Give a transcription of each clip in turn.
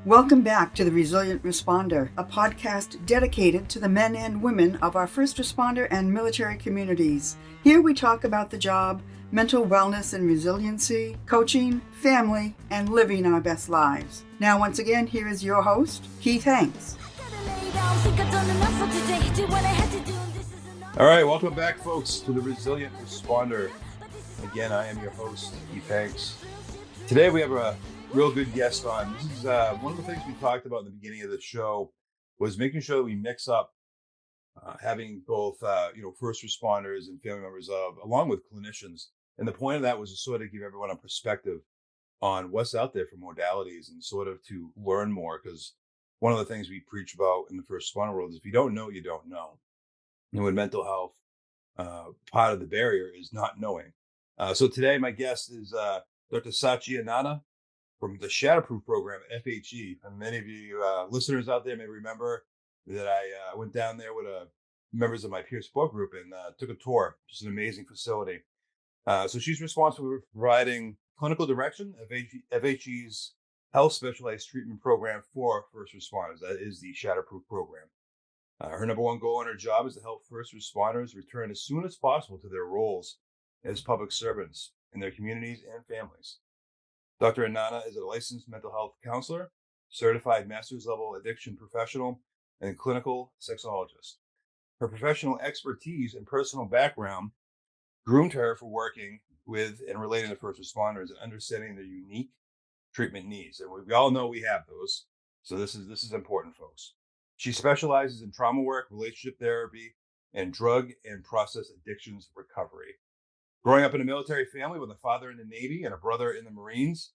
Welcome back to The Resilient Responder, a podcast dedicated to the men and women of our first responder and military communities. Here we talk about the job, mental wellness and resiliency, coaching, family, and living our best lives. Now, once again, here is your host, Keith Hanks. All right, welcome back, folks, to The Resilient Responder. Again, I am your host, Keith Hanks. Today we have a real good guest on. This is one of the things we talked about in the beginning of the show was making sure that we mix up having both first responders and family members of, along with clinicians. And the point of that was to sort of give everyone a perspective on what's out there for modalities and sort of to learn more, because one of the things we preach about in the first responder world is if you don't know, you don't know. And with mental health, part of the barrier is not knowing. So today my guest is Dr. Sachi from the SHATTERPROOF program at FHE. And many of you listeners out there may remember that I went down there with members of my peer support group and took a tour. Just an amazing facility. So she's responsible for providing clinical direction of FHE's health specialized treatment program for first responders. That is the SHATTERPROOF program. Her number one goal in her job is to help first responders return as soon as possible to their roles as public servants in their communities and families. Dr. Anana is a licensed mental health counselor, certified master's level addiction professional, and clinical sexologist. Her professional expertise and personal background groomed her for working with and relating to first responders and understanding their unique treatment needs. And we all know we have those. So this is important, folks. She specializes in trauma work, relationship therapy, and drug and process addictions recovery. Growing up in a military family with a father in the Navy and a brother in the Marines,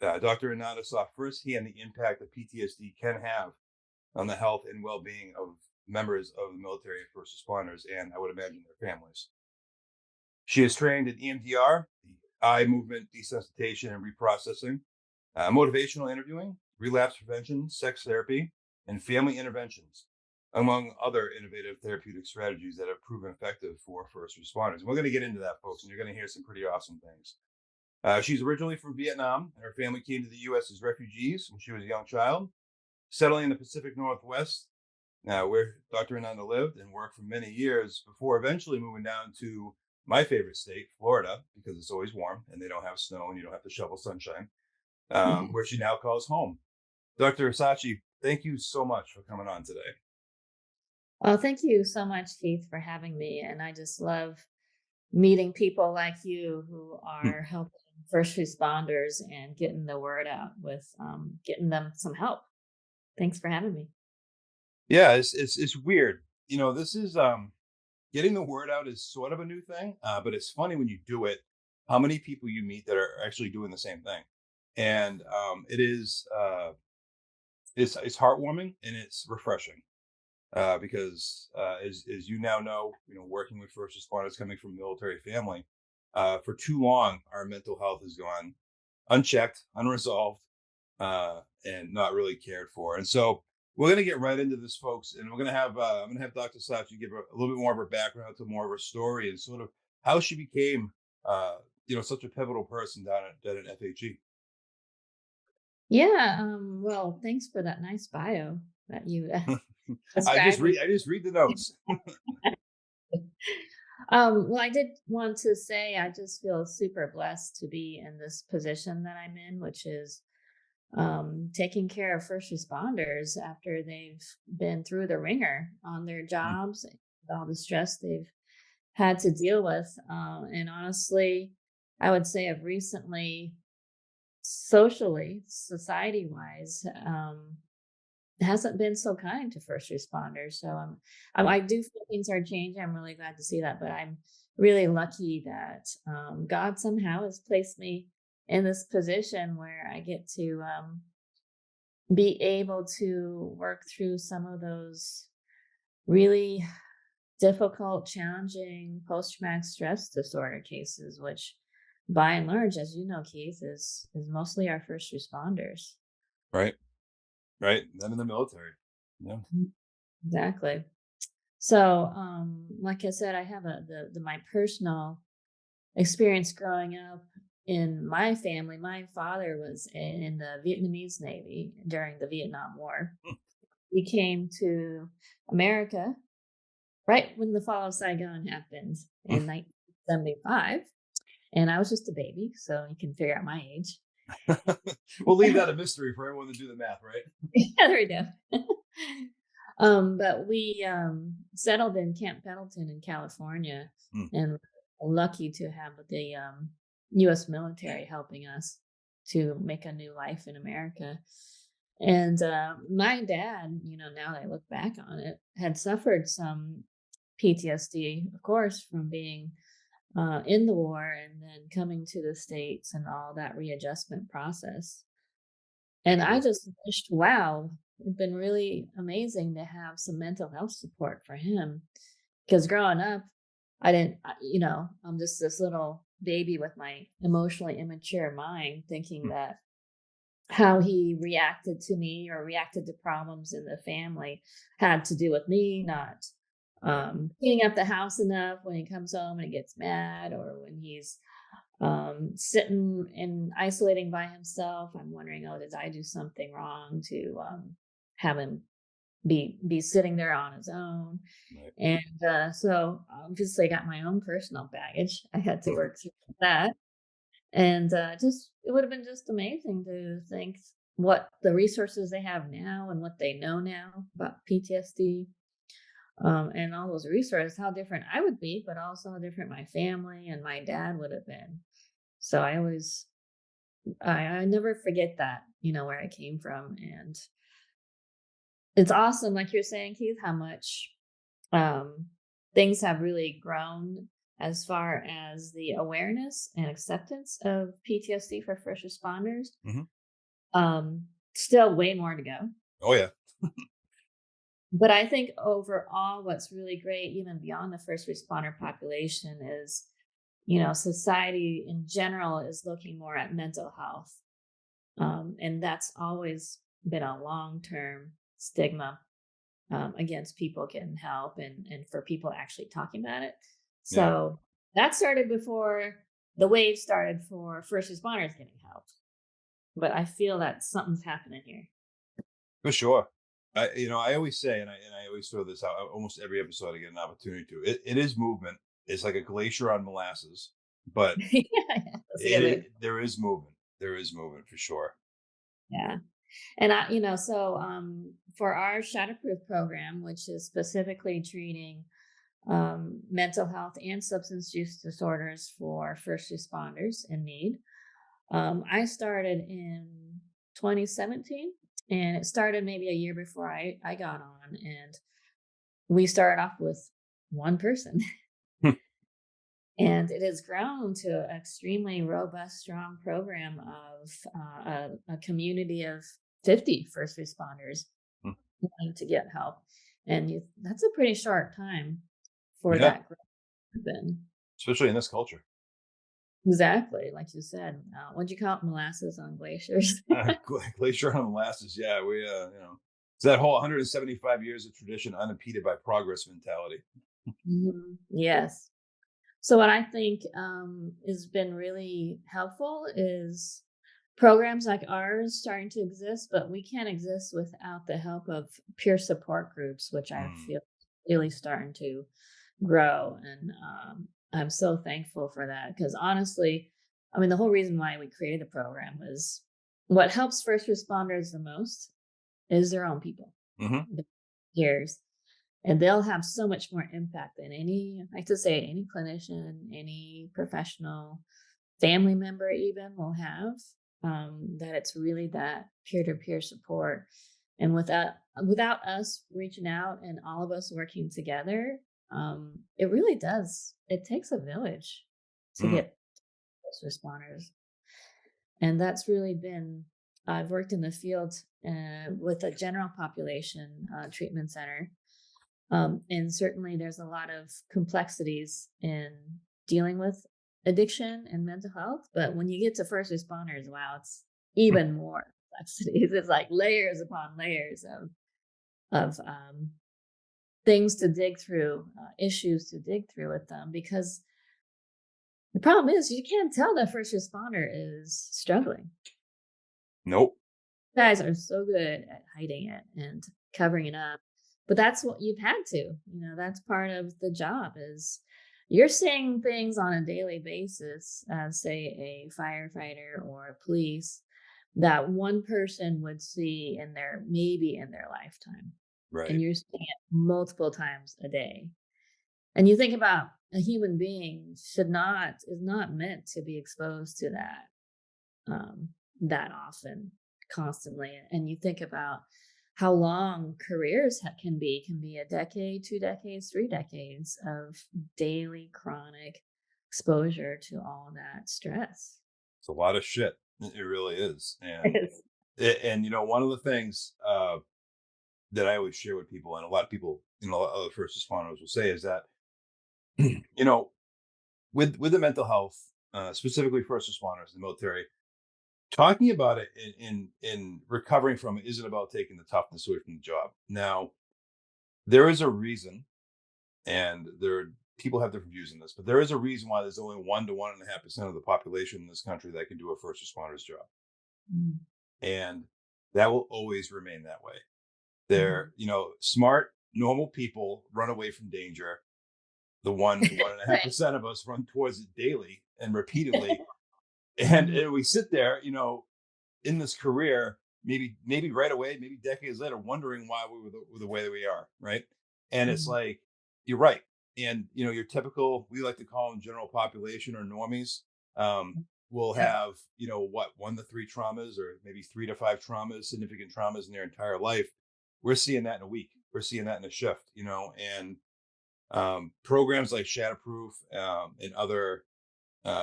Dr. Anana saw firsthand the impact that PTSD can have on the health and well-being of members of the military and first responders, and I would imagine their families. She is trained in EMDR, the eye movement desensitization and reprocessing, motivational interviewing, relapse prevention, sex therapy, and family interventions, among other innovative therapeutic strategies that have proven effective for first responders. And we're going to get into that, folks, and you're going to hear some pretty awesome things. She's originally from Vietnam, and her family came to the U.S. as refugees when she was a young child, settling in the Pacific Northwest, where Dr. Ananda lived and worked for many years before eventually moving down to my favorite state, Florida, because it's always warm and they don't have snow and you don't have to shovel sunshine, where she now calls home. Dr. Sachi, thank you so much for coming on today. Well, thank you so much, Keith, for having me. And I just love meeting people like you who are helping first responders and getting the word out with getting them some help. Thanks for having me. Yeah, it's weird. This is getting the word out is sort of a new thing, but it's funny when you do it, how many people you meet that are actually doing the same thing. And it's heartwarming and it's refreshing. Because as you now know, working with first responders coming from a military family, for too long, our mental health has gone unchecked, unresolved, and not really cared for. And so we're going to get right into this, folks, and we're going to have I'm going to have Dr. Sachi give a little bit more of her background, to more of her story, and sort of how she became, such a pivotal person down at FHE. Yeah. Well, thanks for that nice bio that you. I just read the notes. Well, I did want to say I just feel super blessed to be in this position that I'm in, which is taking care of first responders after they've been through the ringer on their jobs, all the stress they've had to deal with. And honestly, I would say I've recently, socially, society-wise, hasn't been so kind to first responders. So I do feel things are changing. I'm really glad to see that, but I'm really lucky that God somehow has placed me in this position where I get to be able to work through some of those really difficult, challenging post-traumatic stress disorder cases, which by and large, as you know, Keith, is mostly our first responders. Right. Them in the military. Yeah. Exactly. So, like I said, I have my personal experience growing up in my family, my father was in the Vietnamese Navy during the Vietnam War. He came to America right when the fall of Saigon happened in 1975. And I was just a baby, so you can figure out my age. We'll leave that a mystery for everyone to do the math, right? Yeah, there we go. But we settled in Camp Pendleton in California, Mm. and lucky to have the U.S. military helping us to make a new life in America. And my dad, now that I look back on it, had suffered some PTSD, of course, from being in the war and then coming to the States and all that readjustment process. And I Sure. just wished, wow, it'd been really amazing to have some mental health support for him. Because growing up, I didn't, I'm just this little baby with my emotionally immature mind thinking Mm. that how he reacted to me or reacted to problems in the family had to do with me not Right. cleaning up the house enough when he comes home and he gets mad, or when he's sitting and isolating by himself. I'm wondering, oh, did I do something wrong to have him be sitting there on his own? Right. And so obviously I got my own personal baggage. I had to work through that. And just it would have been just amazing to think what the resources they have now and what they know now about PTSD, and all those resources, how different I would be, but also how different my family and my dad would have been. So I never forget that, where I came from. And it's awesome, like you're saying, Keith, how much um, things have really grown as far as the awareness and acceptance of PTSD for first responders. Hmm. Still way more to go. Oh yeah. But I think overall, what's really great, even beyond the first responder population, is, society in general is looking more at mental health. And that's always been a long-term stigma against people getting help, and for people actually talking about it. Yeah. So that started before the wave started for first responders getting help. But I feel that something's happening here. For sure. I always say, and I always throw this out almost every episode I get an opportunity to. It is movement. It's like a glacier on molasses, but Yeah, that's a good way. there is movement. There is movement for sure. Yeah. And so for our Shatterproof program, which is specifically treating mental health and substance use disorders for first responders in need, I started in 2017, and it started maybe a year before I got on. And we started off with one person. And it has grown to an extremely robust, strong program of a community of 50 first responders Hmm. wanting to get help. And that's a pretty short time for Yeah, that growth to happen. especially in this culture. Exactly. Like you said, what'd you call it? Molasses on glaciers. Glacier on molasses. Yeah, it's that whole 175 years of tradition unimpeded by progress mentality. Mhm. Yes. So what I think has been really helpful is programs like ours starting to exist, but we can't exist without the help of peer support groups, which I Mm. feel really starting to grow. And I'm so thankful for that, because honestly, I mean, the whole reason why we created the program was what helps first responders the most is their own people, Hmm. the peers. And they'll have so much more impact than any, I like to say, any clinician, any professional, family member even will have. That it's really that peer-to-peer support. And without us reaching out and all of us working together, it really does. It takes a village to Mm. get those responders. And that's really been, I've worked in the field with a general population treatment center. And certainly there's a lot of complexities in dealing with addiction and mental health. But when you get to first responders, wow, it's even more complexities. It's like layers upon layers of things to dig through, issues to dig through with them, because The problem is you can't tell that first responder is struggling. Nope. Guys are so good at hiding it and covering it up. But that's what you've had to. That's part of the job is you're seeing things on a daily basis as say a firefighter or a police that one person would see maybe in their lifetime. And Right. you're seeing it multiple times a day. And you think about a human being is not meant to be exposed to um, that often, constantly. And you think about how long careers can be a decade, 2 decades, 3 decades of daily chronic exposure to all that stress. It's a lot of shit. It really is. And Yes. one of the things that I always share with people, and a lot of people, a lot of other first responders will say, is that you know, with the mental health, specifically first responders in the military, talking about it in recovering from it isn't about taking the toughness away from the job. Now, there is a reason, and people have different views on this, but there is a reason why there's only 1 to 1.5% of the population in this country that can do a first responder's job, Mm, and that will always remain that way. They're, mhm. smart, normal people run away from danger. The 1 to 1.5% Right. of us run towards it daily and repeatedly, and, Mhm, and we sit there, in this career, maybe right away, maybe decades later, wondering why we're the way that we are, right? And it's mhm. like you're right, and your typical, we like to call them general population or normies, will Yep. have what, 1 to 3 traumas, or maybe 3 to 5 traumas, significant traumas in their entire life. We're seeing that in a week. We're seeing that in a shift, and programs like Shatterproof, and other,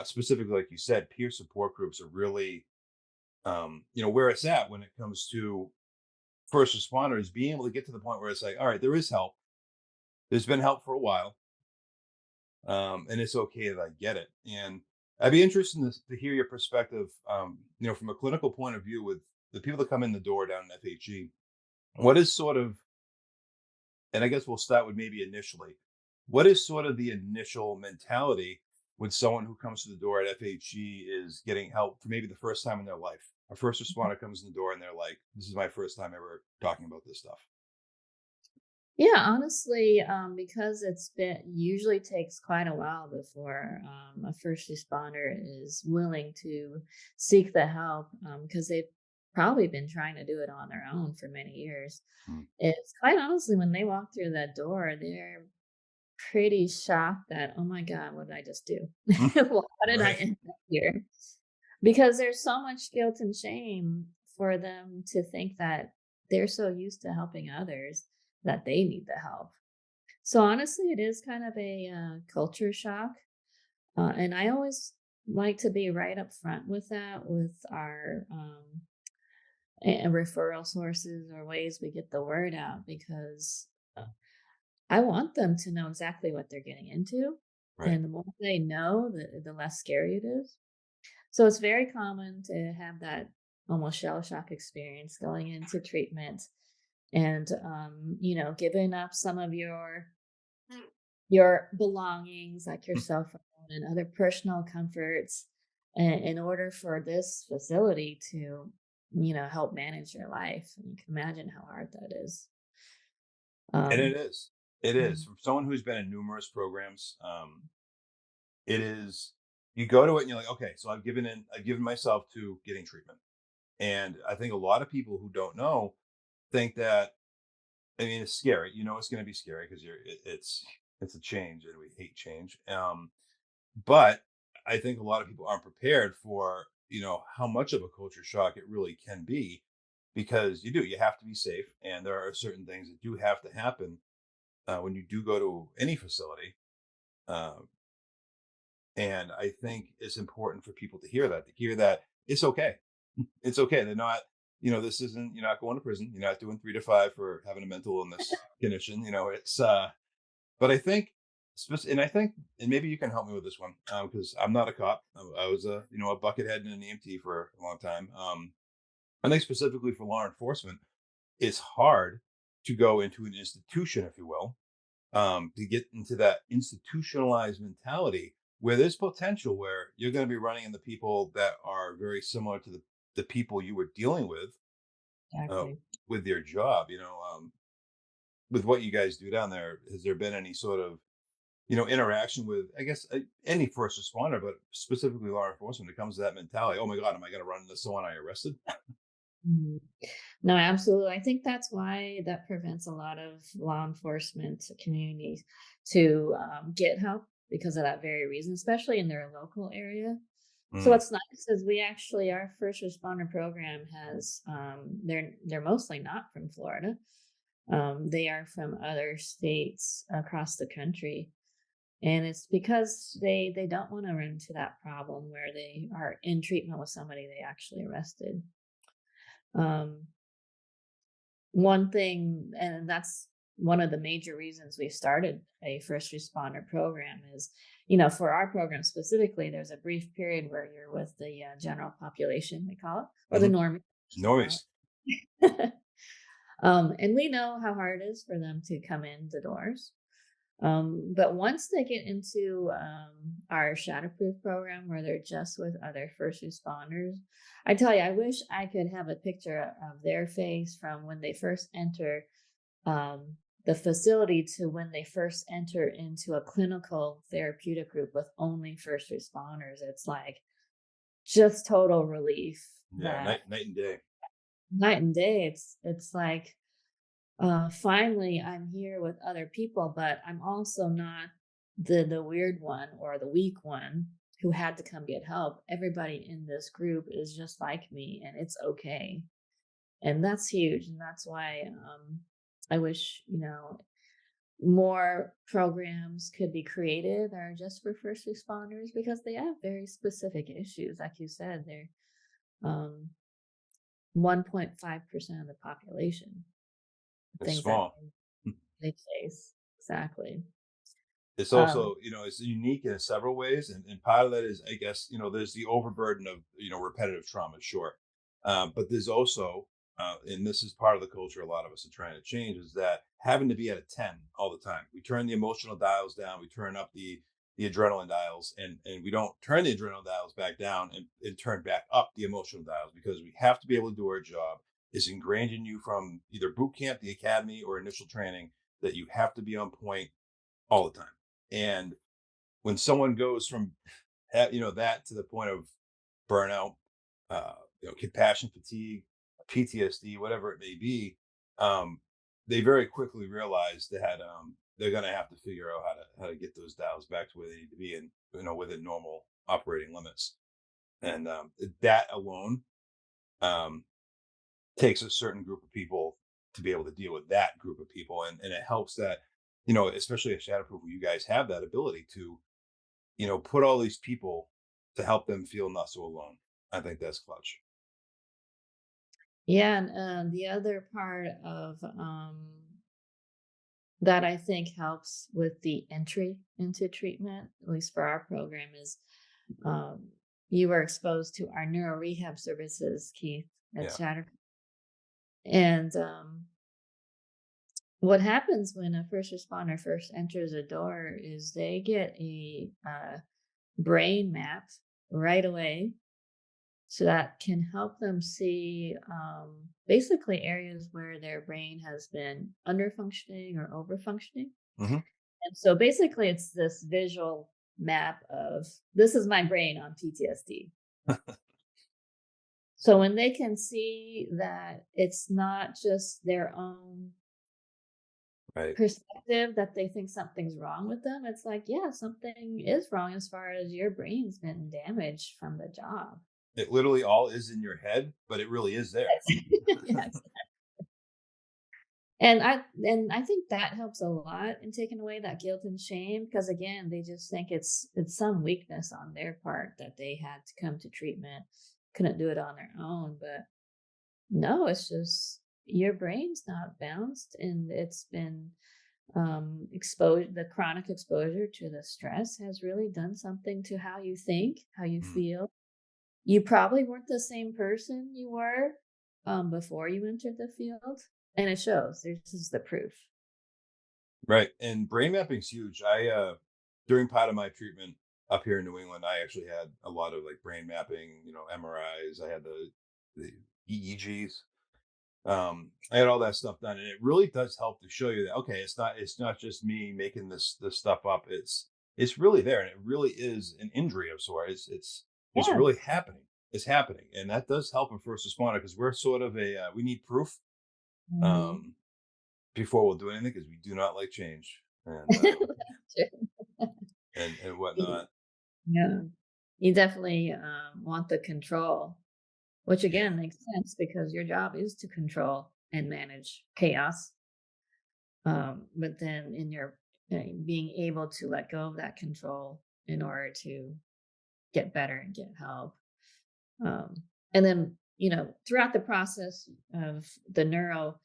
specifically, like you said, peer support groups are really, where it's at when it comes to first responders being able to get to the point where it's like, all right, there is help. There's been help for a while, and it's okay that I get it. And I'd be interested to hear your perspective, from a clinical point of view, with the people that come in the door down in FHE. What is sort of, and I guess we'll start with maybe initially, what is sort of the initial mentality when someone who comes to the door at FHE is getting help for maybe the first time in their life? A first responder comes in the door and they're like, "This is my first time ever talking about this stuff." Yeah, honestly, because it's been usually takes quite a while before a first responder is willing to seek the help because they've probably been trying to do it on their own for many years. Mm. It's quite honestly, when they walk through that door, they're pretty shocked that, oh my God, what did I just do? Well, how did I Right. end up here? Because there's so much guilt and shame for them to think that they're so used to helping others that they need the help. So honestly, it is kind of a culture shock. And I always like to be right up front with that, with our referral sources or ways we get the word out, because I want them to know exactly what they're getting into. Right. And the more they know, the less scary it is. So it's very common to have that almost shell shock experience going into treatment and giving up some of your belongings like your cell phone and other personal comforts in order for this facility to help manage your life. And you can imagine how hard that is. And um it is. It is. mm, From someone who's been in numerous programs, it is, you go to it and you're like, okay, so I've given myself to getting treatment. And I think a lot of people who don't know think that, I mean, it's scary. It's going to be scary because it's a change, and we hate change. But I think a lot of people aren't prepared for how much of a culture shock it really can be, because you have to be safe, and there are certain things that do have to happen when you do go to any facility. Uh, and I think it's important for people to hear that it's okay. It's okay. They're not, this isn't, you're not going to prison. You're not doing 3 to 5 for having a mental illness condition. It's, but I think, and I think, and maybe you can help me with this one, because I'm not a cop. I was a buckethead and an EMT for a long time. I think specifically for law enforcement, it's hard to go into an institution, if you will, to get into that institutionalized mentality where there's potential where you're going to be running into people that are very similar to the people you were dealing uh, Exactly. with your job. With what you guys do down there, has there been any sort of interaction with, I guess, any first responder, but specifically law enforcement, when it comes to that mentality? Oh my God, am I going to run into someone I arrested? Mhm. No, absolutely. I think that's why that prevents a lot of law enforcement communities to get help because of that very reason, especially in their local area. So Mm, what's nice is we actually our first responder program has they're mostly not from Florida. They are from other states across the country. And it's because they don't want to run into that problem where they are in treatment with somebody they actually arrested. Um, One thing, and that's one of the major reasons we started a first responder program is, for our program specifically, there's a brief period where you're with the general population, we call it, or the hmm norm, we call Noise. it. And we know how hard it is for them to come in the doors. But once they get into our Shatterproof program where they're just with other first responders, I tell you, I wish I could have a picture of their face from when they first enter the facility to when they first enter into a clinical therapeutic group with only first responders. It's like just total relief Yeah, that night and day. night and day. It's like finally I'm here with other people, but I'm also not the weird one or the weak one who had to come get help. Everybody in this group is just like me and it's okay. And that's huge. And that's why I wish, more programs could be created that are just for first responders because they have very specific issues. Like you said, they're um, 1.5% of the population, It's things that small. they face. Exactly. It's Um, also, it's unique in several ways, and part of that is, I guess, there's the overburden of repetitive trauma, sure, but there's also, and this is part of the culture a lot of us are trying to change, is that having to be at a 10 all the time. We turn the emotional dials down, we turn up the adrenaline dials, and we don't turn the adrenaline dials back down and turn back up the emotional dials because we have to be able to do our job. It's ingrained in you from either boot camp, the academy, or initial training that you have to be on point all the time. And when someone goes from that to the point of burnout, uh, compassion fatigue, PTSD, whatever it may be, um, they very quickly realize that they're going to have to figure out how to get those dials back to where they need to be, and within normal operating limits. And that alone um, takes a certain group of people to be able to deal with that group of people, and it helps that especially at Shatterproof, where you guys have that ability to put all these people to help them feel not so alone. I think that's clutch. yeah, and the other part of that I think helps with the entry into treatment, at least for our program, is um, you were exposed to our neuro rehab services, Keith, at Yeah. Chatter. And what happens when a first responder first enters a door is they get a brain map right away. So that can help them see basically areas where their brain has been under functioning or over functioning. Hmm. And so basically, it's this visual map of this is my brain on PTSD. So when they can see that it's not just their own Right. perspective that they think something's wrong with them, it's like, yeah, something is wrong as far as your brain's been damaged from the job. It literally all is in your head, but it really is there. Yes. And I think that helps a lot in taking away that guilt and shame because again, they just think it's some weakness on their part that they had to come to treatment, couldn't do it on their own. But no, it's just your brain's not balanced and it's been exposed the chronic exposure to the stress has really done something to how you think, how you Mm. feel. You probably weren't the same person you were before you entered the field, and it shows. This is the proof. Right. And brain mapping's huge. I during part of my treatment, up here in New England, I actually had a lot of like brain mapping, MRIs. I had the EEGs. I had all that stuff done, and it really does help to show you that okay, it's not just me making this stuff up. It's really there, and it really is an injury of sorts. It's Yeah. really happening. It's happening, and that does help in first responder because we're sort of we need proof Mhm. um, before we'll do anything because we do not like change True. and whatnot. Yeah. You definitely want the control, which Yeah, again makes sense because your job is to control and manage chaos. But then in your being able to let go of that control in order to get better and get help. Um, and then, throughout the process of the neuro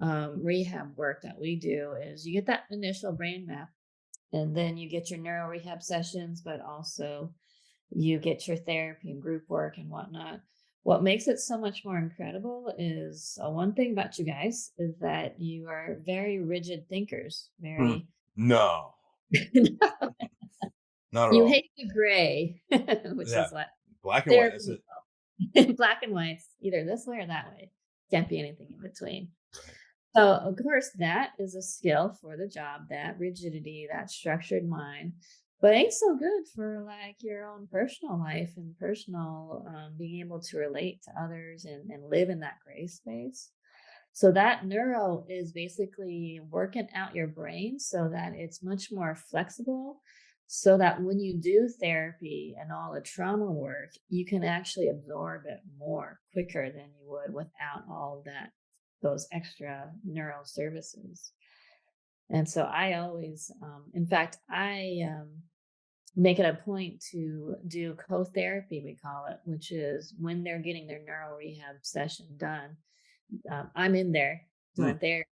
rehab work that we do is you get that initial brain map and then you get your neuro rehab sessions, but also you get your therapy and group work and whatnot. What makes it so much more incredible is one thing about you guys is that you are very rigid thinkers. Hmm. Very, No, not at you all. hate the gray, which Yeah, is what black and white. That's therapy it. black and whites, either this way or that way. Can't be anything in between. Right. So, of course, that is a skill for the job, that rigidity, that structured mind, but ain't so good for like your own personal life and personal being able to relate to others and live in that gray space. So, that neuro is basically working out your brain so that it's much more flexible. So that when you do therapy and all the trauma work, you can actually absorb it more quicker than you would without all that those extra neural services. And so I always, in fact, I make it a point to do co therapy, we call it, which is when they're getting their neuro rehab session done. I'm in there Hmm. doing therapy.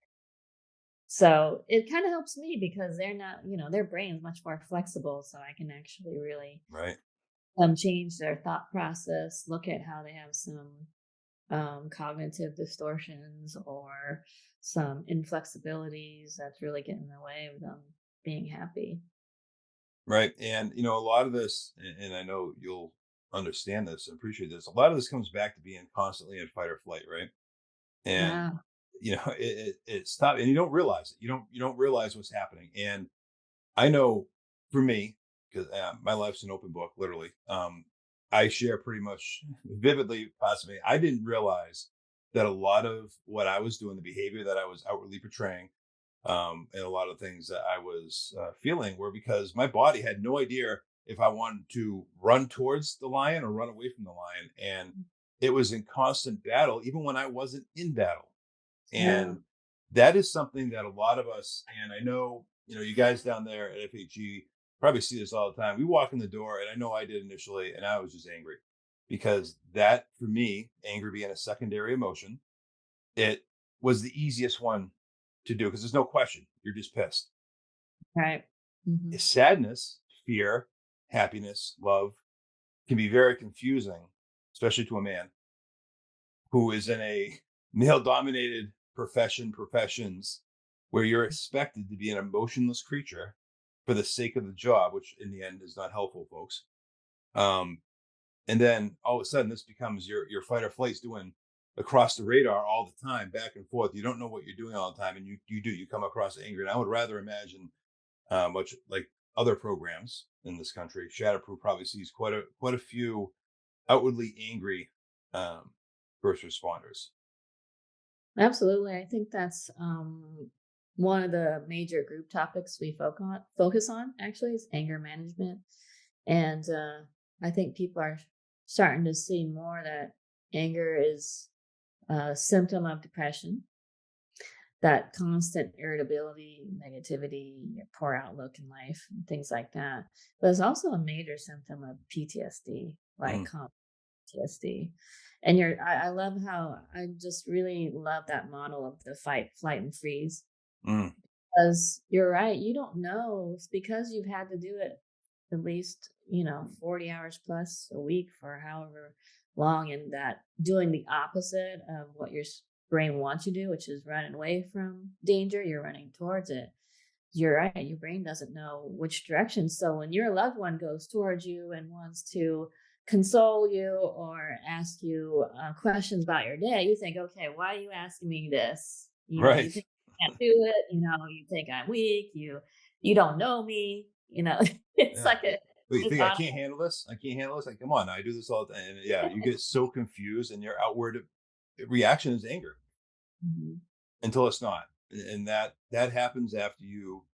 So it kind of helps me because they're not, their brain's much more flexible. So I can actually really Right. change their thought process, look at how they have some cognitive distortions or some inflexibilities that's really getting in the way of them being happy. Right. And a lot of this, and I know you'll understand this and appreciate this. A lot of this comes back to being constantly in fight or flight, right? And Yeah. it's tough, and you don't realize it. You don't realize what's happening. And I know for me, because my life's an open book, literally. I share pretty much vividly, possibly. I didn't realize that a lot of what I was doing, the behavior that I was outwardly portraying, and a lot of things that I was feeling were because my body had no idea if I wanted to run towards the lion or run away from the lion, and it was in constant battle, even when I wasn't in battle. Yeah. And that is something that a lot of us, and I know, you guys down there at FHG probably see this all the time. We walk in the door, and I know I did initially, and I was just angry because that, for me, anger being a secondary emotion, it was the easiest one to do because there's no question. You're just pissed. Right. Hmm. Sadness, fear, happiness, love can be very confusing, especially to a man who is in a male dominated professions where you're expected to be an emotionless creature for the sake of the job, which in the end is not helpful, folks. Um, and then all of a sudden this becomes your fight or flight's doing across the radar all the time, back and forth. You don't know what you're doing all the time, and you come across angry. And I would rather imagine much like other programs in this country, Shatterproof probably sees quite a few outwardly angry um, first responders. Absolutely. I think that's one of the major group topics we focus on actually is anger management. And I think people are starting to see more that anger is a symptom of depression, that constant irritability, negativity, poor outlook in life, and things like that. But it's also a major symptom of PTSD, like Mm, PTSD. And I love how I just really love that model of the fight, flight, and freeze. mm, Because you're right, you don't know. It's because you've had to do it at least, 40 hours plus a week for however long, and that doing the opposite of what your brain wants you to do, which is running away from danger, you're running towards it. you're right, your brain doesn't know which direction. So when your loved one goes towards you and wants to console you or ask you questions about your day, you think, okay, why are you asking me this? You Right. think I can't do it. You think I'm weak. You don't know me. It's Yeah. like a Wait, you this think I auto. can't handle this? I can't handle this? Like, come on, I do this all the time. And yeah, you get so confused and your outward reaction is anger Mhm. until it's not. And that happens after you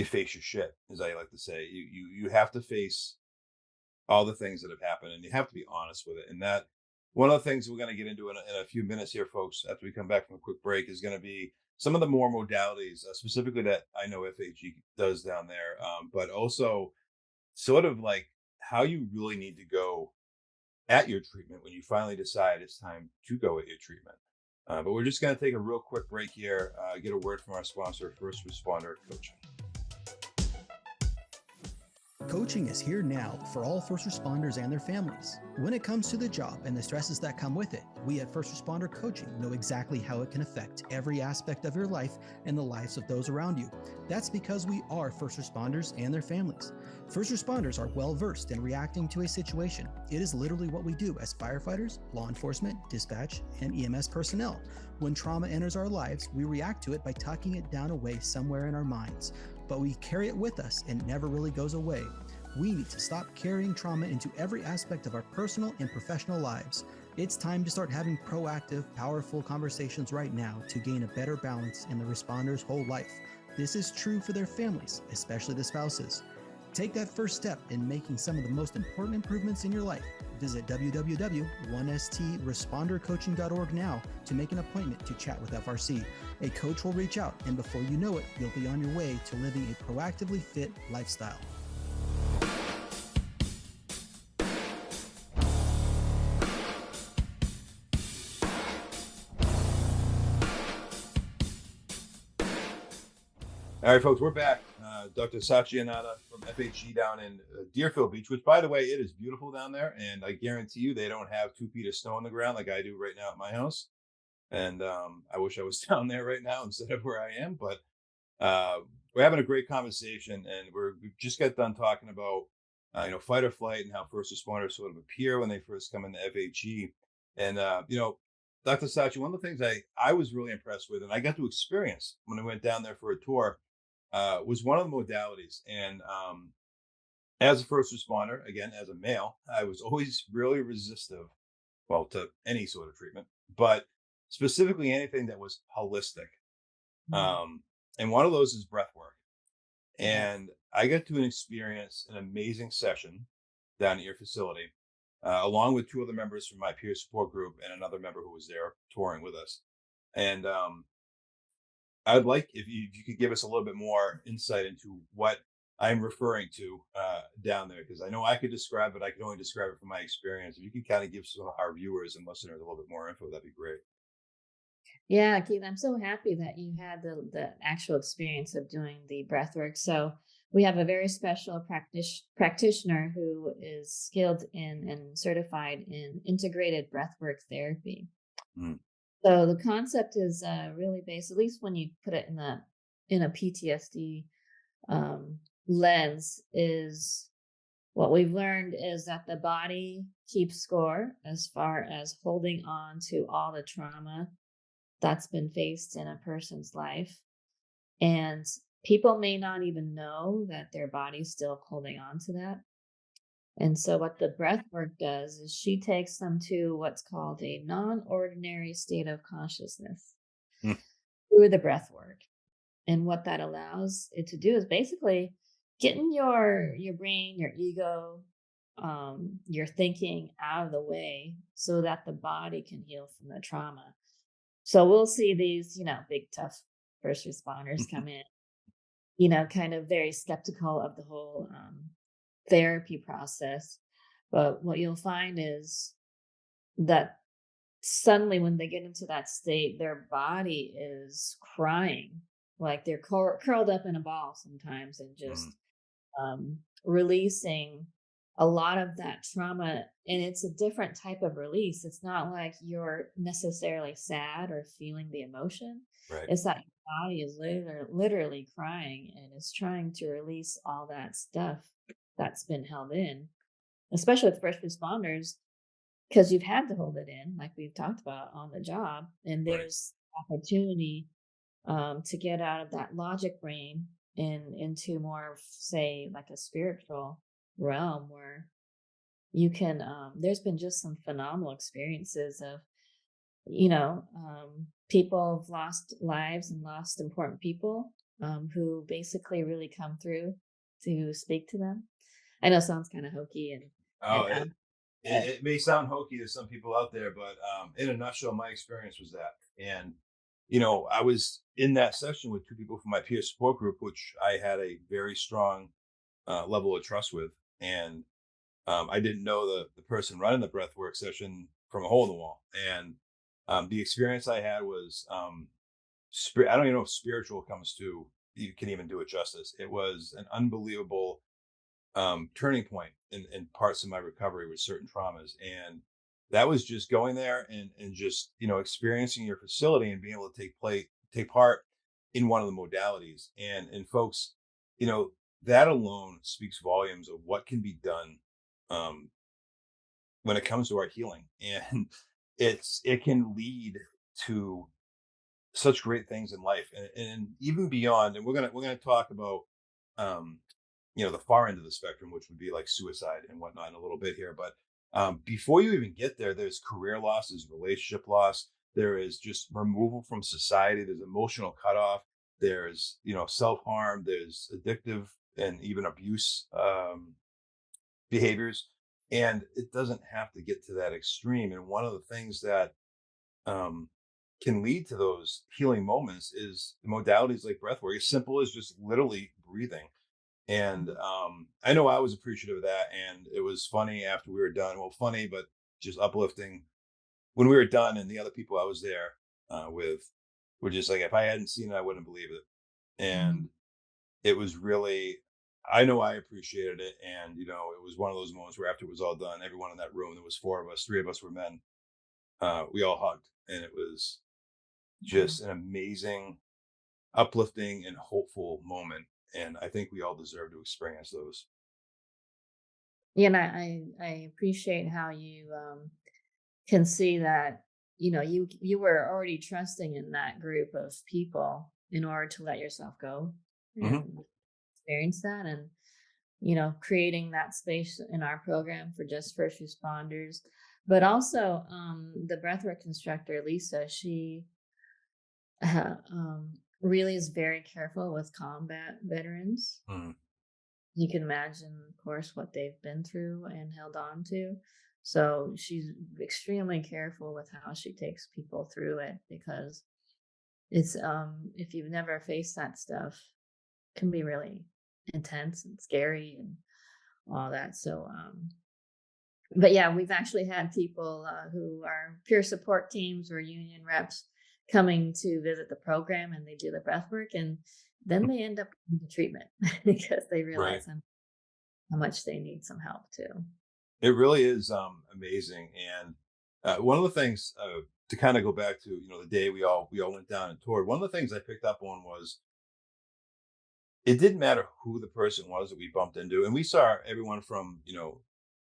face your shit, as I like to say. You have to face all the things that have happened and you have to be honest with it. And that one of the things we're going to get into in a few minutes here, folks, after we come back from a quick break, is going to be some of the more modalities, specifically that I know FHE does down there, but also sort of like how you really need to go at your treatment when you finally decide it's time to go at your treatment. But we're just going to take a real quick break here, get a word from our sponsor, First Responder Coaching. Coaching is here now for all first responders and their families. When it comes to the job and the stresses that come with it, we at First Responder Coaching know exactly how it can affect every aspect of your life and the lives of those around you. That's because we are first responders and their families. First responders are well versed in reacting to a situation. It is literally what we do as firefighters, law enforcement, dispatch, and EMS personnel. When trauma enters our lives, we react to it by tucking it down away somewhere in our minds. But we carry it with us and it never really goes away. We need to stop carrying trauma into every aspect of our personal and professional lives. It's time to start having proactive, powerful conversations right now to gain a better balance in the responder's whole life. This is true for their families, especially the spouses. Take that first step in making some of the most important improvements in your life. Visit www.1strespondercoaching.org now to make an appointment to chat with FRC. A coach will reach out, and before you know it, you'll be on your way to living a proactively fit lifestyle. All right, folks, we're back. Dr. Sachi from FHG down in Deerfield Beach, which, by the way, it is beautiful down there. And I guarantee you they don't have 2 feet of snow on the ground like I do right now at my house. And I wish I was down there right now instead of where I am. But we're having a great conversation, and we just got done talking about, fight or flight and how first responders sort of appear when they first come into FHG. And, Dr. Sachi, one of the things I was really impressed with, and I got to experience when I went down there for a tour, was one of the modalities. And as a first responder, again, as a male, I was always really resistive, well, to any sort of treatment, but specifically anything that was holistic. Mhm. And one of those is breath work. Yes. And I got to experience an amazing session down at your facility, along with 2 other members from my peer support group and another member who was there touring with us. And I'd like if you could give us a little bit more insight into what I'm referring to down there, because I know I could describe it. I can only describe it from my experience. If you could kind of give some of our viewers and listeners a little bit more info, that'd be great. Yeah, Keith, I'm so happy that you had the actual experience of doing the breath work. So we have a very special practitioner who is skilled in and certified in integrated breathwork therapy. Mm. So the concept is really based, at least when you put it in a PTSD lens, is what we've learned is that the body keeps score as far as holding on to all the trauma that's been faced in a person's life. And people may not even know that their body's still holding on to that. And so, what the breath work does is she takes them to what's called a non ordinary state of consciousness Mm. through the breath work. And what that allows it to do is basically getting your brain, your ego, your thinking out of the way so that the body can heal from the trauma. So we'll see these, big tough first responders come in, kind of very skeptical of the whole therapy process. But what you'll find is that suddenly when they get into that state, their body is crying, like they're curled up in a ball sometimes and Mm. just releasing a lot of that trauma, and it's a different type of release. It's not like you're necessarily sad or feeling the emotion. Right. It's that your body is literally crying and it's trying to release all that stuff that's been held in, especially with first responders, because you've had to hold it in, like we've talked about on the job, and Right. there's opportunity to get out of that logic brain and into more of, say, like a spiritual realm where you can. There's been just some phenomenal experiences of, people have lost lives and lost important people, who basically really come through to speak to them. I know it sounds kind of hokey and Oh, it may sound hokey to some people out there, but in a nutshell, my experience was that. And, I was in that session with two people from my peer support group, which I had a very strong level of trust with. And I didn't know the person running the breathwork session from a hole in the wall. And the experience I had was, I don't even know if spiritual comes to, you can even do it justice. It was an unbelievable turning point in parts of my recovery with certain traumas. And that was just going there and just, experiencing your facility and being able to take part in one of the modalities. And folks, you know, that alone speaks volumes of what can be done um, when it comes to our healing. And it can lead to such great things in life and even beyond. And we're gonna talk about um the far end of the spectrum, which would be like suicide and whatnot in a little bit here. But before you even get there, there's career loss, there's relationship loss, there is just removal from society, there's emotional cutoff, there's self-harm, there's addictive and even abuse behaviors. And it doesn't have to get to that extreme. And one of the things that um, can lead to those healing moments is modalities like breath work, as simple as just literally breathing. And I know I was appreciative of that. And it was funny after we were done. Well, funny, but just uplifting when we were done. And the other people I was there with were just like, if I hadn't seen it, I wouldn't believe it. Mhm. And it was really, I know I appreciated it. And, it was one of those moments where after it was all done, everyone in that room, there was four of us, three of us were men, we all hugged. And it was Mhm. just an amazing, uplifting, and hopeful moment. And I think we all deserve to experience those. Yeah, and I appreciate how you can see that, you were already trusting in that group of people in order to let yourself go Hmm. and experience that, and creating that space in our program for just first responders. But also, the breathwork instructor Lisa, she really is very careful with combat veterans. Mm. You can imagine, of course, what they've been through and held on to. So she's extremely careful with how she takes people through it, because it's if you've never faced that stuff, it can be really intense and scary and all that. So but yeah, we've actually had people who are peer support teams or union reps coming to visit the program, and they do the breath work, and then they end up in the treatment because they Right. realize how much they need some help too. It really is amazing. And one of the things to kind of go back to, the day we all went down and toured. One of the things I picked up on was it didn't matter who the person was that we bumped into, and we saw everyone from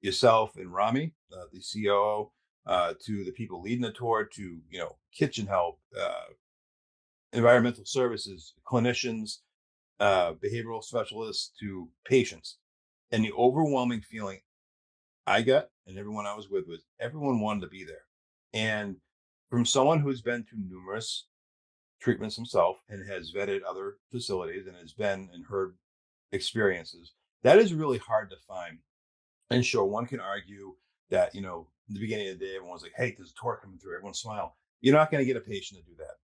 yourself and Rami, the COO, to the people leading the tour, to kitchen help, environmental services, clinicians, behavioral specialists, to patients. And the overwhelming feeling I got and everyone I was with was everyone wanted to be there. And from someone who's been to numerous treatments himself and has vetted other facilities and has been and heard experiences, that is really hard to find. And sure, one can argue that, in the beginning of the day, everyone's like, hey, there's a tour coming through, everyone smile. You're not going to get a patient to do that.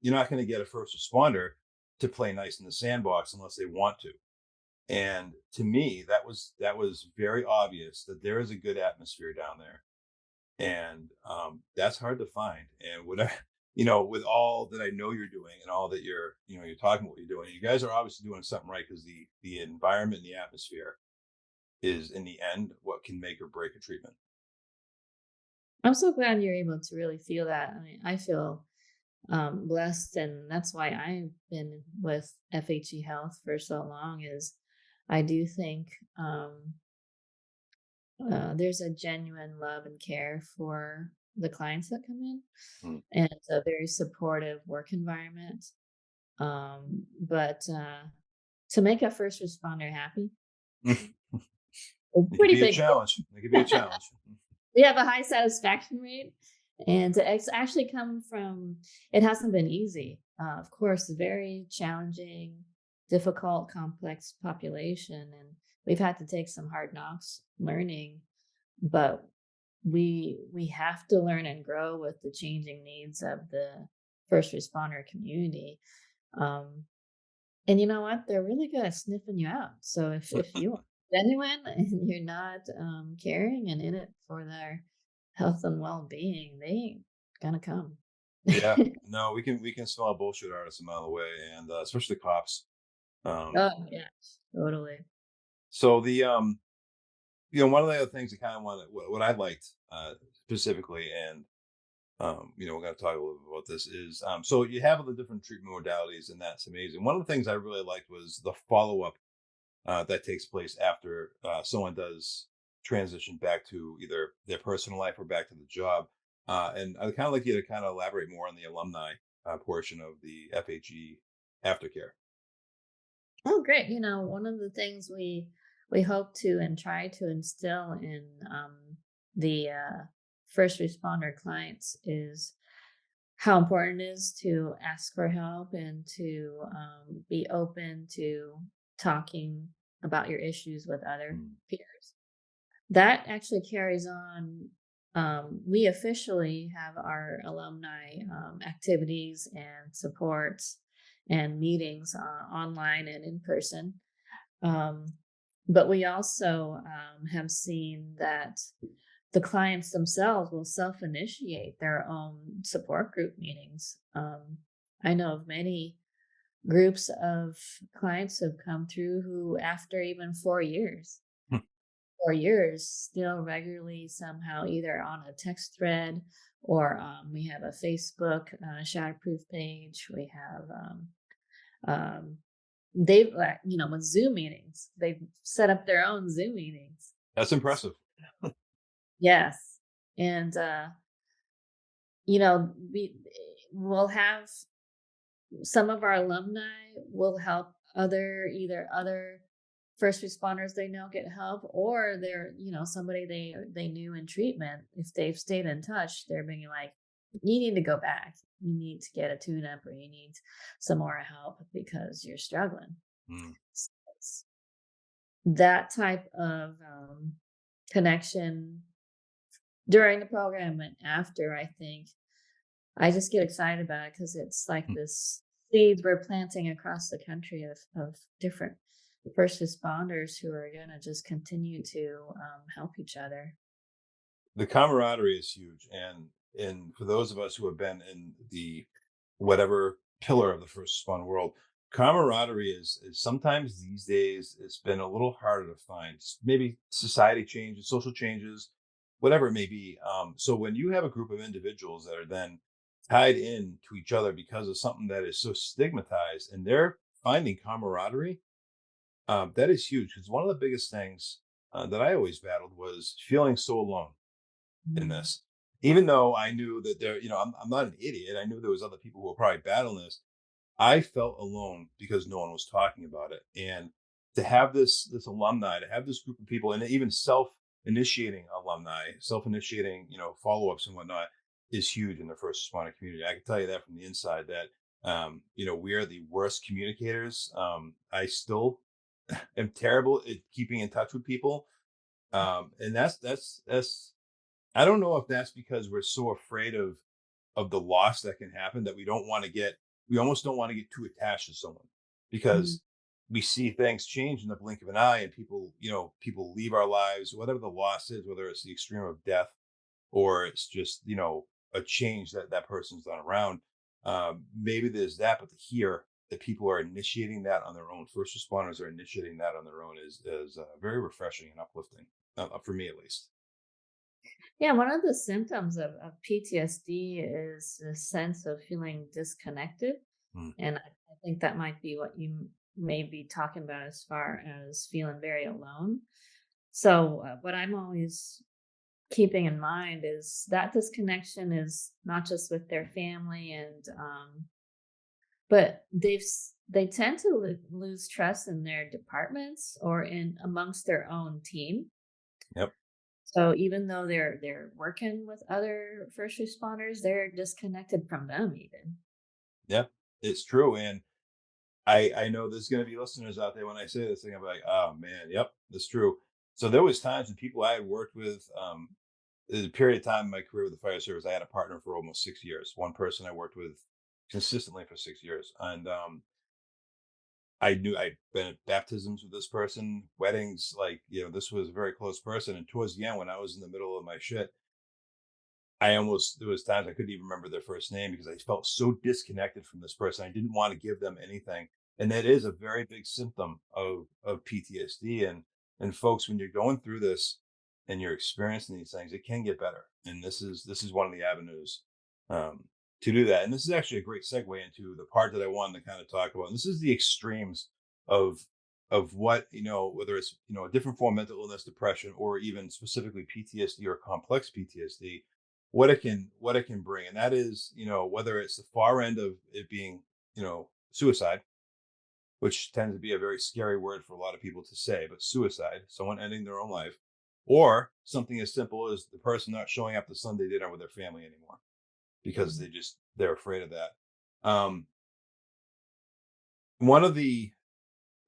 You're not going to get a first responder to play nice in the sandbox unless they want to. And to me, that was very obvious that there is a good atmosphere down there. And that's hard to find. And whatever, with all that I know you're doing and all that you're talking about what you're doing, you guys are obviously doing something right, because the environment and the atmosphere is in the end what can make or break a treatment. I'm so glad you're able to really feel that. I mean, I feel blessed, and that's why I've been with FHE Health for so long. Is I do think there's a genuine love and care for the clients that come in, Mm. and it's a very supportive work environment. But to make a first responder happy, a It could pretty be a big. challenge. It could be a challenge. We have a high satisfaction rate, and it's actually come from. It hasn't been easy. Of course, very challenging, difficult, complex population, and we've had to take some hard knocks learning, but we have to learn and grow with the changing needs of the first responder community. Um, and you know what? They're really good at sniffing you out. So if you are genuine and you're not caring and in it for their health and well being, they ain't gonna come. Yeah, no, we can smell a bullshit artist a mile away, and especially the cops. Um, Oh yeah, totally. so one of the other things I kind of wanted, what I liked specifically, and we're going to talk a little bit about this is so you have all the different treatment modalities, and that's amazing. One of the things I really liked was the follow up that takes place after someone does transition back to either their personal life or back to the job. And I'd kind of like you to kind of elaborate more on the alumni portion of the FHE aftercare. Oh, great. One of the things we hope to and try to instill in the first responder clients is how important it is to ask for help and to be open to talking about your issues with other Mm. peers. That actually carries on. We officially have our alumni activities and supports and meetings online and in person. Um, but we also have seen that the clients themselves will self initiate their own support group meetings. I know of many groups of clients who have come through who, after even 4 years, Hmm. 4 years, still regularly somehow either on a text thread or we have a Facebook Shatterproof page. We have um, they've with Zoom meetings, they've set up their own Zoom meetings. That's impressive. Yes, and we'll have some of our alumni will help either other first responders they know get help, or they're somebody they knew in treatment. If they've stayed in touch, they're being like, you need to go back, you need to get a tune up, or you need some more help because you're struggling. Mm. So it's that type of connection during the program and after. I think I just get excited about it because it's like this seeds we're planting across the country of different first responders who are going to just continue to help each other. The camaraderie is huge, and for those of us who have been in the whatever pillar of the first responder world, camaraderie is sometimes these days it's been a little harder to find. Maybe society changes, social changes, whatever it may be. So when you have a group of individuals that are then tied in to each other because of something that is so stigmatized, and they're finding camaraderie, that is huge. Because one of the biggest things that I always battled was feeling so alone in Mm. this. Even though I knew that I'm not an idiot. I knew there was other people who were probably battling this. I felt alone because no one was talking about it. And to have this alumni, to have this group of people, and even self-initiating alumni, self-initiating, follow-ups and whatnot, is huge in the first responder community. I can tell you that from the inside that we are the worst communicators. I still am terrible at keeping in touch with people. And that's I don't know if that's because we're so afraid of the loss that can happen that we almost don't want to get too attached to someone Mm. because we see things change in the blink of an eye, and people leave our lives, whatever the loss is, whether it's the extreme of death or it's just, a change that person's not around. Maybe there's that, but to hear that people are initiating that on their own, first responders are initiating that on their own, is very refreshing and uplifting, for me at least. Yeah, one of the symptoms of PTSD is the sense of feeling disconnected. Mm. And I think that might be what you may be talking about as far as feeling very alone. So, what I'm always keeping in mind is that disconnection is not just with their family but they tend to lose trust in their departments or in amongst their own team. Yep. So even though they're working with other first responders, they're disconnected from them even. Yep. It's true. And I know there's going to be listeners out there when I say this thing. I'm like, oh man, yep, that's true. So there was times when people I had worked with, there's a period of time in my career with the fire service, I had a partner for almost 6 years. One person I worked with consistently for 6 years, and I knew I'd been at baptisms with this person, weddings, like this was a very close person. And towards the end, when I was in the middle of my shit, there was times I couldn't even remember their first name because I felt so disconnected from this person. I didn't want to give them anything. And that is a very big symptom of PTSD. And folks, when you're going through this and you're experiencing these things, it can get better. And this is one of the avenues um, to do that. And this is actually a great segue into the part that I wanted to kind of talk about. And this is the extremes of what, whether it's a different form of mental illness, depression, or even specifically PTSD or complex PTSD, what it can bring. And that is, whether it's the far end of it being, suicide, which tends to be a very scary word for a lot of people to say, but suicide, someone ending their own life, or something as simple as the person not showing up to Sunday dinner with their family anymore because Mhm. they're afraid of that. One of the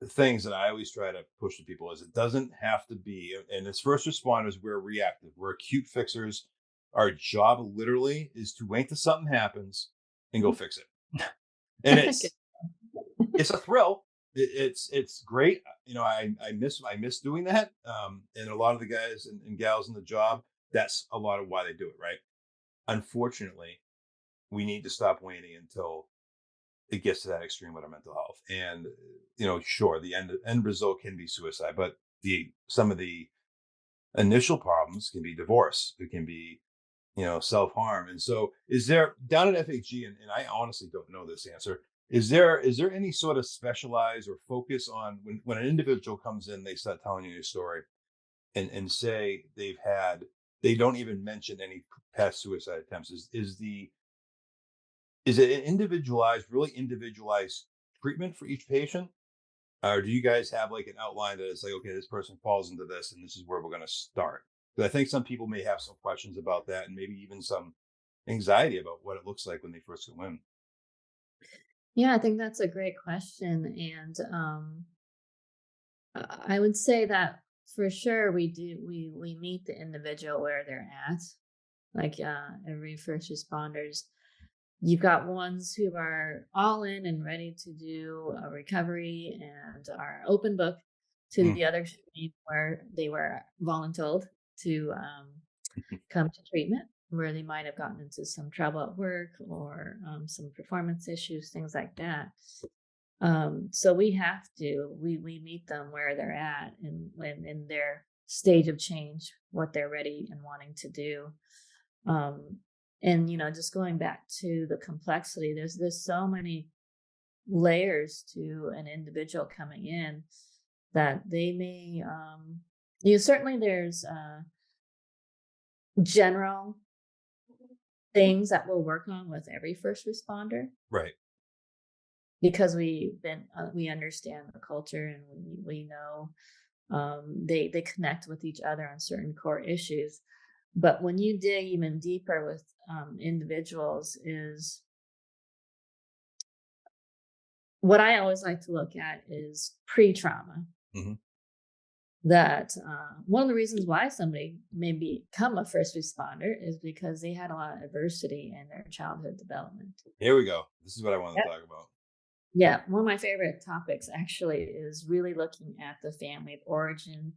things that I always try to push to people is it doesn't have to be, and as first responders, we're reactive, we're acute fixers. Our job literally is to wait till something happens and go fix it. And Good. it's a thrill. It's great. I miss doing that. And a lot of the guys and gals in the job, that's a lot of why they do it, right? Unfortunately, we need to stop waiting until it gets to that extreme with our mental health. And sure, the end result can be suicide, but the some of the initial problems can be divorce. It can be self-harm. And so is there down at FHG, and I honestly don't know this answer, is there any sort of specialized or focus on when an individual comes in, they start telling you a story and say they don't even mention any past suicide attempts, is it an really individualized treatment for each patient? Or do you guys have like an outline that is like, okay, this person falls into this and this is where we're going to start? Because I think some people may have some questions about that and maybe even some anxiety about what it looks like when they first go in. Yeah, I think that's a great question. And I would say that for sure we meet the individual where they're at. Like every first responders, you've got ones who are all in and ready to do a recovery and are open book to Mm. the other extreme where they were voluntold to come to treatment, where they might have gotten into some trouble at work or some performance issues, things like that. So we meet them where they're at and when in their stage of change, what they're ready and wanting to do. Um, and just going back to the complexity, there's so many layers to an individual coming in that they may certainly there's general things that we'll work on with every first responder Right. because we understand the culture and we know they connect with each other on certain core issues. But when you dig even deeper with individuals, is what I always like to look at is pre-trauma. Hmm. That one of the reasons why somebody may become a first responder is because they had a lot of adversity in their childhood development. Here we go. This is what I want to talk about. Yeah, one of my favorite topics actually is really looking at the family of origin.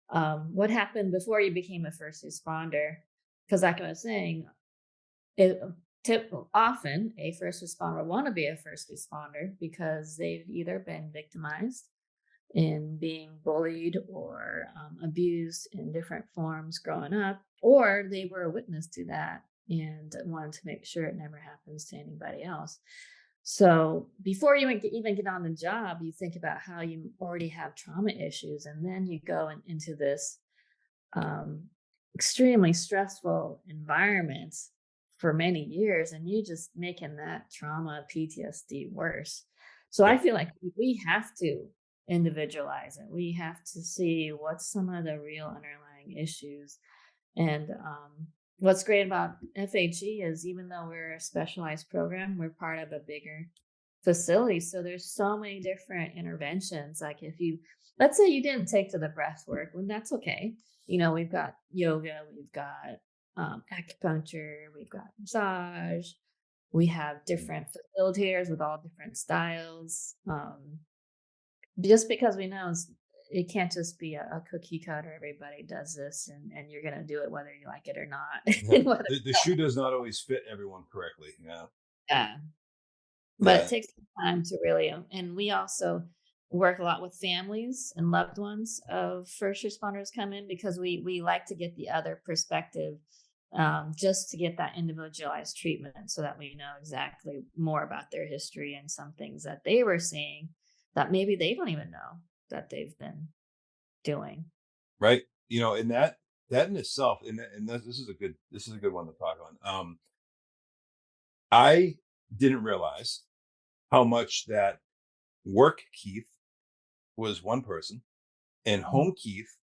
What happened before you became a first responder? Because, like I was saying, often a first responder want to be a first responder because they've either been victimized in being bullied or abused in different forms growing up, or they were a witness to that and wanted to make sure it never happens to anybody else. So before you even get on the job, you think about how you already have trauma issues, and then you go into this um, extremely stressful environment for many years, and you just making that trauma PTSD worse. So I Yep. feel like we have to individualize it. We have to see what's some of the real underlying issues. And what's great about FHE is even though we're a specialized program, we're part of a bigger facility. So there's so many different interventions. Like if you, let's say you didn't take to the breath work, well, that's okay. We've got yoga, we've got acupuncture, we've got massage, we have different facilitators with all different styles. Just because we know it can't just be a cookie cutter, everybody does this and you're going to do it whether you like it or Yeah. not. The shoe does not always fit everyone correctly. Yeah. Yeah. But it Yeah. takes some time to really, and we also work a lot with families and loved ones of first responders come in because we like to get the other perspective, just to get that individualized treatment so that we know exactly more about their history and some things that they were seeing that maybe they don't even know that they've been doing. Right. And that in itself, and this is a good one to talk on. I didn't realize how much that work Keith was one person and Mhm. home Keith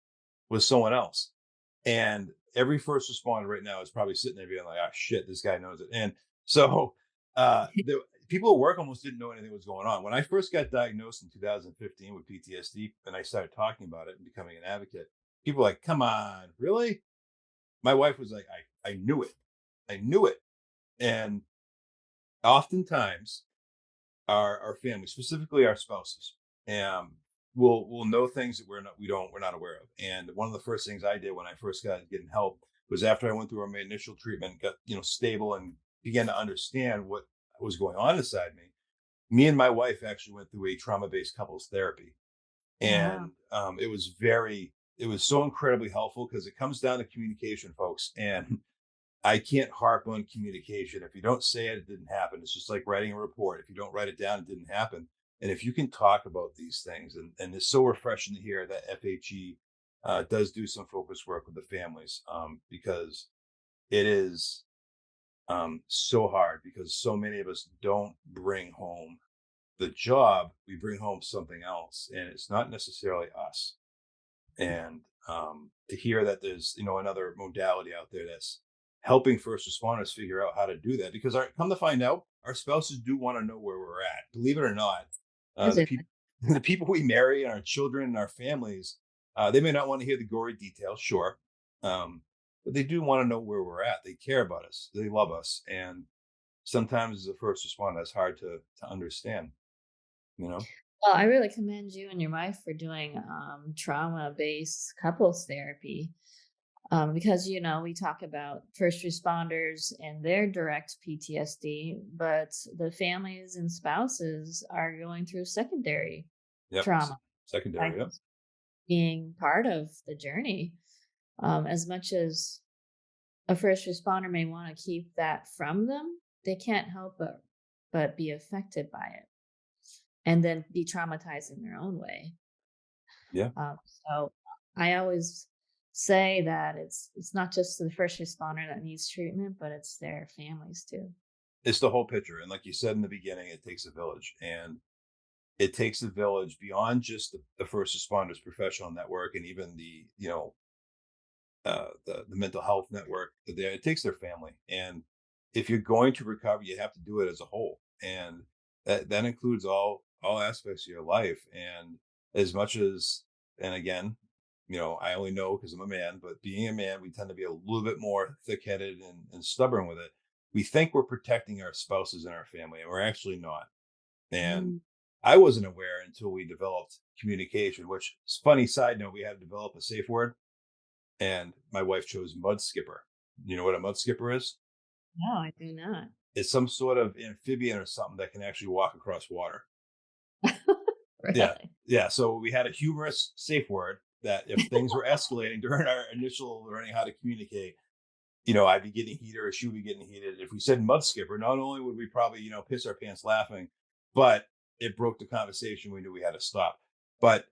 was someone else. And every first responder right now is probably sitting there being like, "Ah, shit, this guy knows it." And so the people at work almost didn't know anything was going on. When I first got diagnosed in 2015 with PTSD and I started talking about it and becoming an advocate, people were like, "Come on, really?" My wife was like, I knew it. I knew it. And oftentimes our family, specifically our spouses, um, will know things that we're not aware of. And one of the first things I did when I first got getting help was after I went through my initial treatment, got stable and began to understand what was going on inside me. Me and my wife actually went through a trauma-based couples therapy, Wow. and it was so incredibly helpful because it comes down to communication, folks. And I can't harp on communication. If you don't say it, it didn't happen. It's just like writing a report. If you don't write it down, it didn't happen. And if you can talk about these things, and it's so refreshing to hear that FHE does do some focus work with the families, because it is so hard because so many of us don't bring home the job. We bring home something else, and it's not necessarily us. And to hear that there's another modality out there that's helping first responders figure out how to do that, because come to find out, our spouses do want to know where we're at, believe it or not. Is The it? people the people we marry and our children and our families, they may not want to hear the gory details, sure, but they do want to know where we're at. They care about us, they love us. And sometimes as a first responder, that's hard to understand, you know. Well, I really commend you and your wife for doing trauma-based couples therapy, because we talk about first responders and their direct PTSD, but the families and spouses are going through secondary Yep. trauma, Secondary. like Yep. being part of the journey. As much as a first responder may want to keep that from them, they can't help but be affected by it and then be traumatized in their own way. Yeah. So I always say that it's not just the first responder that needs treatment, but it's their families too. It's the whole picture. And like you said in the beginning, it takes a village. And it takes a village beyond just the first responders professional network and even the mental health network. It takes their family. And if you're going to recover, you have to do it as a whole. And that includes all aspects of your life. And as much as, and again, I only know because I'm a man, but being a man, we tend to be a little bit more thick-headed and stubborn with it. We think we're protecting our spouses and our family, and we're actually not. And Mm. I wasn't aware until we developed communication, which is funny side note, we had to develop a safe word, and my wife chose mud skipper. You know what a mud skipper is? No, I do not. It's some sort of amphibian or something that can actually walk across water. Yeah. Really? Yeah. So we had a humorous safe word that if things were escalating during our initial learning how to communicate, I'd be getting heated or she would be getting heated. If we said mud skipper, not only would we probably, piss our pants laughing, but it broke the conversation. We knew we had to stop. But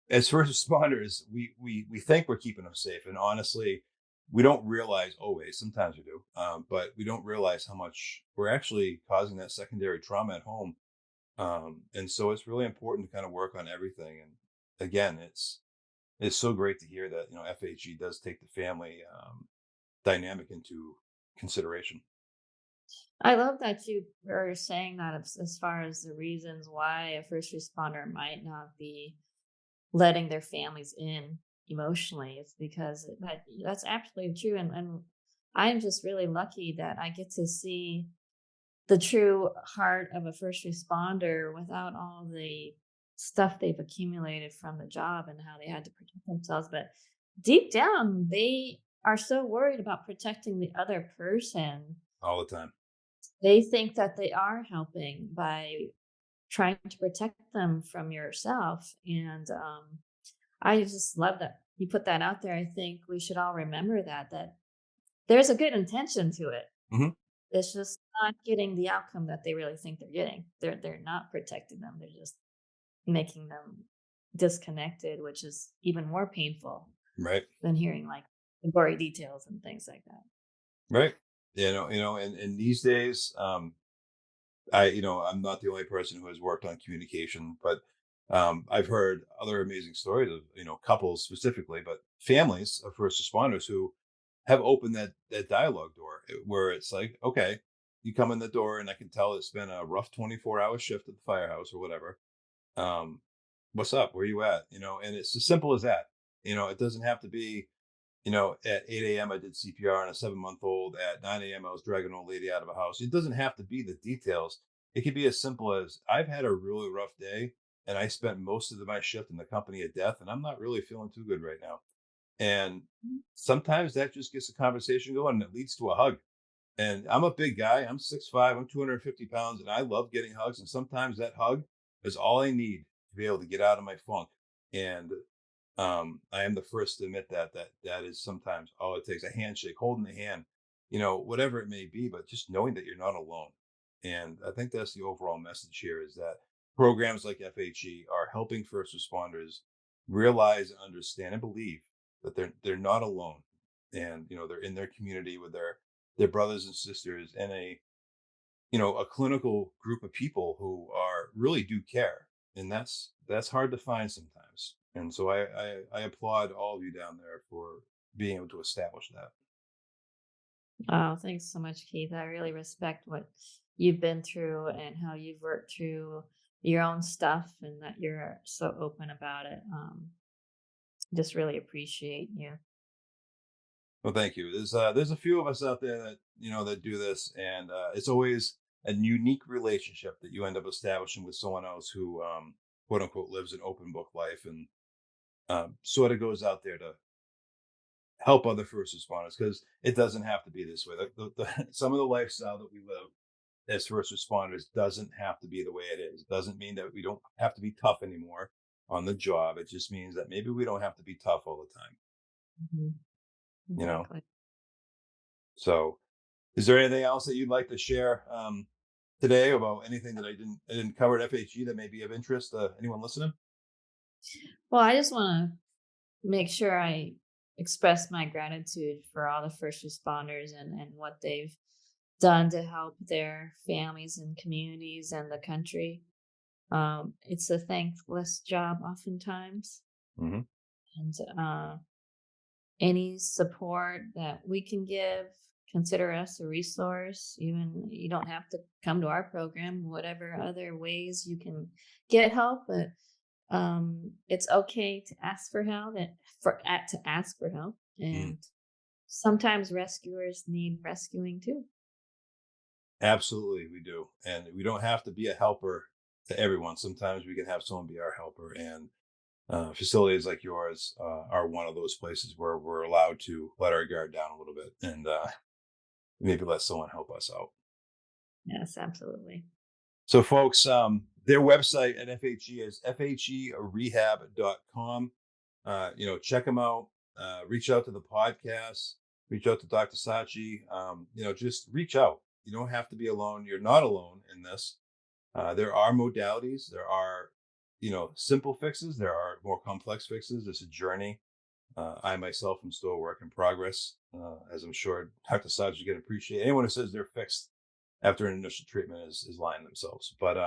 as first responders, we think we're keeping them safe. And honestly, we don't realize always, sometimes we do, but we don't realize how much we're actually causing that secondary trauma at home. And so it's really important to kind of work on everything. And again, it's so great to hear that, FHE does take the family dynamic into consideration. I love that you are saying that as far as the reasons why a first responder might not be letting their families in emotionally. It's because that's absolutely true. And I'm just really lucky that I get to see the true heart of a first responder without all the stuff they've accumulated from the job and how they had to protect themselves. But deep down, they are so worried about protecting the other person. All the time. They think that they are helping by trying to protect them from yourself. And I just love that you put that out there. I think we should all remember that there's a good intention to it. Hmm. It's just not getting the outcome that they really think they're getting. They're not protecting them. They're just making them disconnected, which is even more painful Right. than hearing like the gory details and things like that. Right. And these days, I'm not the only person who has worked on communication, but I've heard other amazing stories of, couples specifically, but families of first responders who have opened that dialogue door where it's like, okay, you come in the door and I can tell it's been a rough 24-hour shift at the firehouse or whatever. Um, what's up? Where you at? And it's as simple as that. It doesn't have to be, at 8 a.m. I did CPR on a 7-month-old. At 9 a.m. I was dragging an old lady out of a house. It doesn't have to be the details. It could be as simple as I've had a really rough day and I spent most of my shift in the company of death and I'm not really feeling too good right now. And sometimes that just gets the conversation going and it leads to a hug. And I'm a big guy. I'm 6'5", I'm 250 pounds, and I love getting hugs. And sometimes that hug is all I need to be able to get out of my funk. And I am the first to admit that is sometimes all it takes, a handshake, holding the hand, whatever it may be, but just knowing that you're not alone. And I think that's the overall message here is that programs like FHE are helping first responders realize and understand and believe that they're not alone. And, they're in their community with their brothers and sisters and a clinical group of people who are really do care, and that's hard to find sometimes. And so I applaud all of you down there for being able to establish that. Oh, thanks so much, Keith. I really respect what you've been through and how you've worked through your own stuff and that you're so open about it. Just really appreciate you. Well, thank you. There's a few of us out there that that do this, and it's always a unique relationship that you end up establishing with someone else who quote unquote lives an open book life and sort of goes out there to help other first responders because it doesn't have to be this way. Some of the lifestyle that we live as first responders doesn't have to be the way it is. It doesn't mean that we don't have to be tough anymore on the job. It just means that maybe we don't have to be tough all the time. Mhm. You know. Exactly. So, is there anything else that you'd like to share today about anything that I didn't cover at FHE that may be of interest to anyone listening? Well, I just want to make sure I express my gratitude for all the first responders and what they've done to help their families and communities and the country. It's a thankless job oftentimes, Hmm. and any support that we can give, consider us a resource. Even you don't have to come to our program, whatever other ways you can get help, but it's okay to ask for help to ask for help. Mm. And sometimes rescuers need rescuing too. Absolutely, we do, and we don't have to be a helper to everyone. Sometimes we can have someone be our helper, and facilities like yours are one of those places where we're allowed to let our guard down a little bit and maybe let someone help us out. Yes, absolutely. So, folks, their website at FHE is fherehab.com. Check them out. Reach out to the podcast. Reach out to Dr. Sachi. Just reach out. You don't have to be alone. You're not alone in this. There are modalities. There are, simple fixes. There are more complex fixes. It's a journey. I myself am still a work in progress, as I'm sure Dr. Sachi can appreciate. Anyone who says they're fixed after an initial treatment is lying themselves. But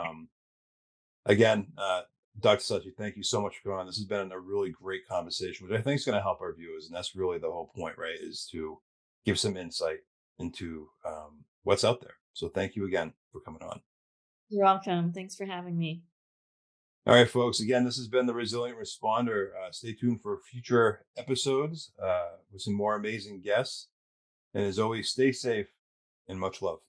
again, Dr. Sachi, thank you so much for coming on. This has been a really great conversation, which I think is going to help our viewers. And that's really the whole point, right? Is to give some insight into what's out there. So thank you again for coming on. You're welcome. Thanks for having me. All right, folks. Again, this has been the Resilient Responder. Stay tuned for future episodes with some more amazing guests. And as always, stay safe and much love.